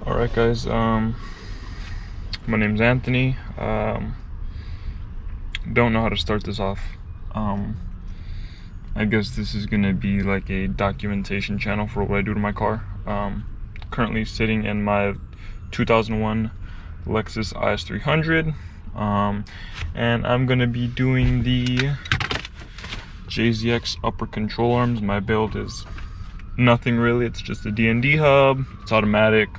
Alright guys, my name's Anthony. Don't know how to start this off. I guess this is gonna be like a documentation channel for what I do to my car. Currently sitting in my 2001 Lexus IS300, and I'm gonna be doing the JZX upper control arms. My build is nothing really, it's just a D&D hub, it's automatic,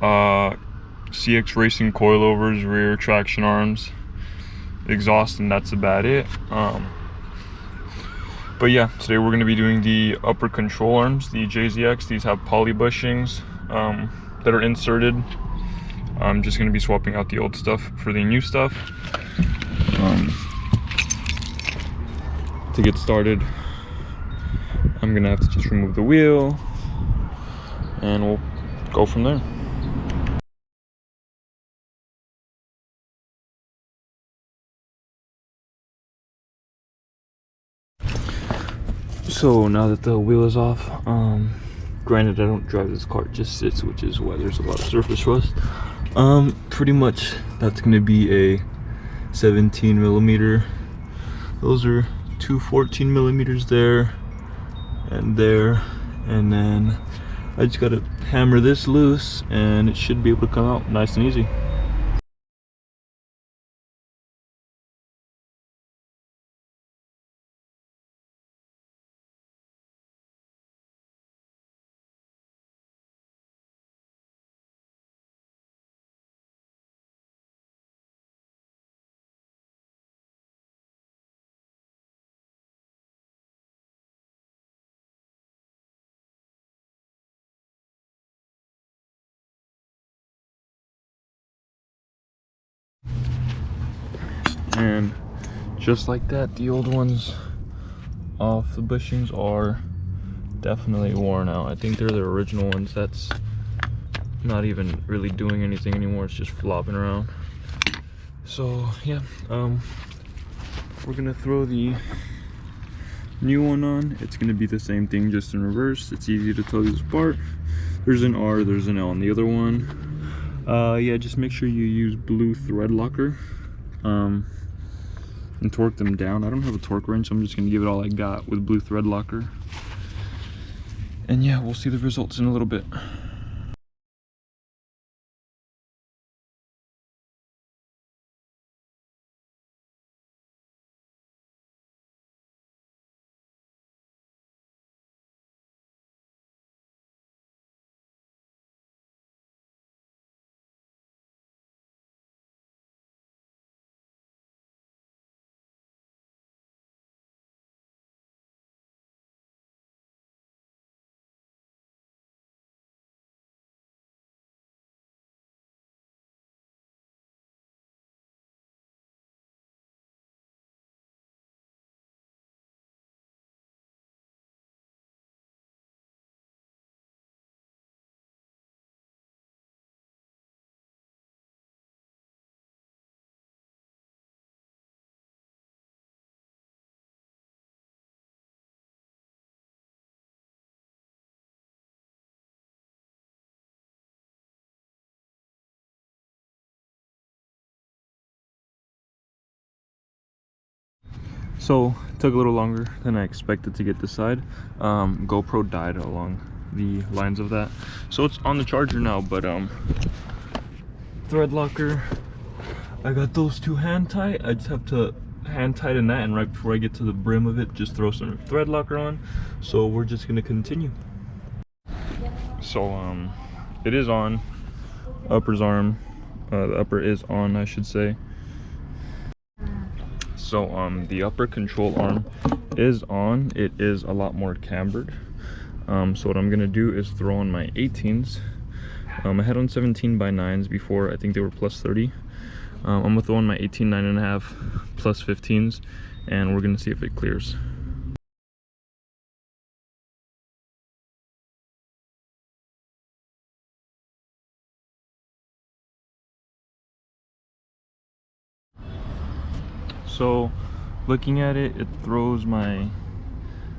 CX racing coilovers, rear traction arms, exhaust, and that's about it. But yeah, today we're going to be doing the upper control arms, the JZX. These have poly bushings that are inserted. I'm just going to be swapping out the old stuff for the new stuff. To get started, I'm going to have to just remove the wheel and we'll go from there. So now that the wheel is off, granted I don't drive this car, it just sits, which is why there's a lot of surface rust. Pretty much that's gonna be a 17 millimeter. Those are two 14 millimeters there, and then I just gotta hammer this loose and it should be able to come out nice and easy. And just like that, the old ones off the bushings are definitely worn out. I think they're the original ones. That's not even really doing anything anymore, it's just flopping around. So yeah, we're gonna throw the new one on. It's gonna be the same thing, just in reverse. It's easy to tell these apart. There's an R, there's an L on the other one. Yeah, just make sure you use blue thread locker and torque them down. I don't have a torque wrench, so I'm just gonna give it all I got with blue thread locker. And yeah, we'll see the results in a little bit. So it took a little longer than I expected to get this side. GoPro died along the lines of that, so it's on the charger now. But thread locker, I got those two hand tight. I just have to hand tighten that, and right before I get to the brim of it, just throw some thread locker on. So we're just gonna continue. So it is on. Upper's arm, the upper is on, I should say. So the upper control arm is on. It is a lot more cambered. So what I'm gonna do is throw on my 18s. I had on 17x9s before. I think they were plus 30. I'm gonna throw on my 18 9.5 plus 15s, and we're gonna see if it clears. So looking at it, it throws my,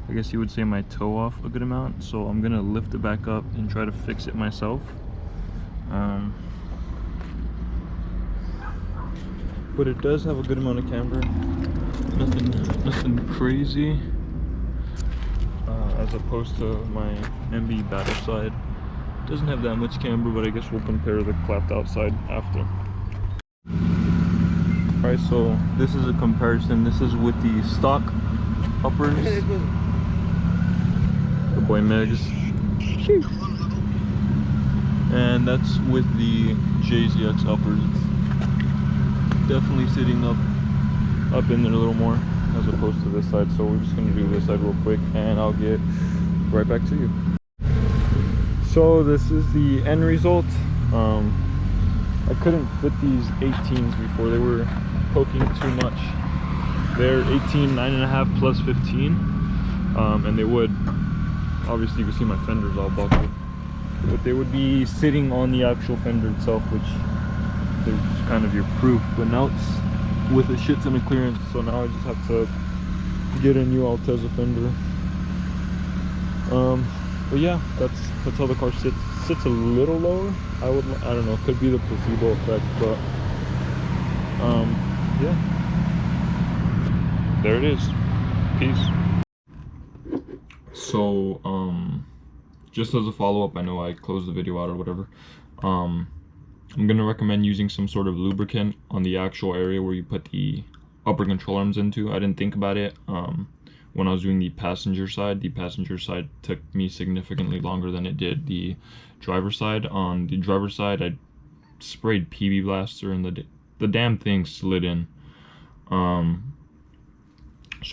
I guess you would say, my toe off a good amount. So I'm gonna lift it back up and try to fix it myself. But it does have a good amount of camber. Nothing crazy. As opposed to my MB battle side. Doesn't have that much camber, but I guess we'll compare the clapped outside after. Alright, so this is a comparison. This is with the stock uppers. The boy Megs. And that's with the JZX uppers. Definitely sitting up in there a little more as opposed to this side. So we're just gonna do this side real quick and I'll get right back to you. So this is the end result. I couldn't fit these 18s before, they were poking too much. They're 18 9.5 plus 15, and they would, obviously you can see my fender's all buckled, but they would be sitting on the actual fender itself, which is kind of your proof. But now it's with a shit ton of clearance, so now I just have to get a new Alteza fender. But yeah, that's how the car sits. Sits a little lower. I don't know, it could be the placebo effect, but yeah, there it is. Peace. So just as a follow-up, I know I closed the video out or whatever, I'm gonna recommend using some sort of lubricant on the actual area where you put the upper control arms into. I didn't think about it when I was doing the passenger side. The passenger side took me significantly longer than it did the driver side. On the driver side, I sprayed PB Blaster and the damn thing slid in. So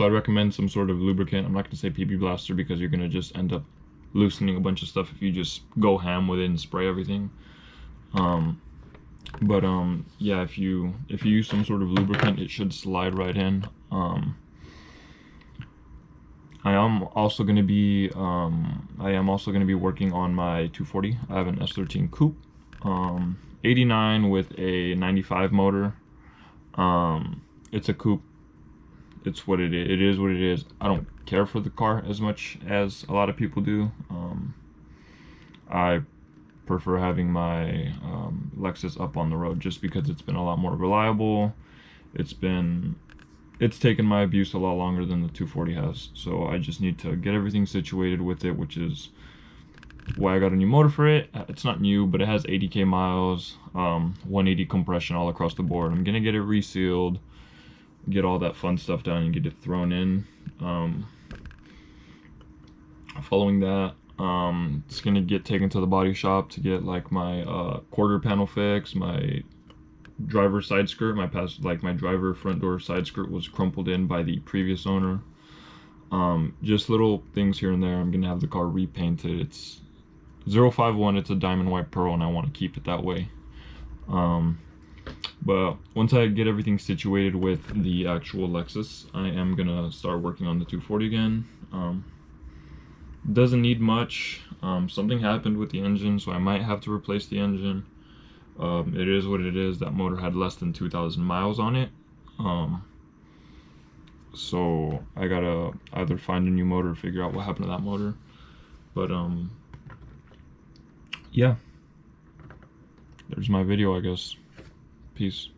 I'd recommend some sort of lubricant. I'm not gonna say PB Blaster because you're gonna just end up loosening a bunch of stuff if you just go ham with it and spray everything. Yeah, if you use some sort of lubricant, it should slide right in. I am also going to be working on my 240. I have an S13 coupe, 89 with a 95 motor. It's a coupe. It's what it is. It is what it is. I don't care for the car as much as a lot of people do. I prefer having my Lexus up on the road just because it's been a lot more reliable. It's taken my abuse a lot longer than the 240 has, so I just need to get everything situated with it, which is why I got a new motor for it. It's not new, but it has 80k miles, 180 compression all across the board. I'm gonna get it resealed, get all that fun stuff done, and get it thrown in. Following that, it's gonna get taken to the body shop to get like my quarter panel fixed, my driver side skirt, my driver front door side skirt was crumpled in by the previous owner. Just little things here and there. I'm gonna have the car repainted. It's 051, it's a diamond white pearl, and I want to keep it that way. But once I get everything situated with the actual Lexus, I am gonna start working on the 240 again. Doesn't need much. Something happened with the engine, so I might have to replace the engine. It is what it is. That motor had less than 2,000 miles on it, so I gotta either find a new motor or figure out what happened to that motor. But yeah, there's my video, I guess. Peace.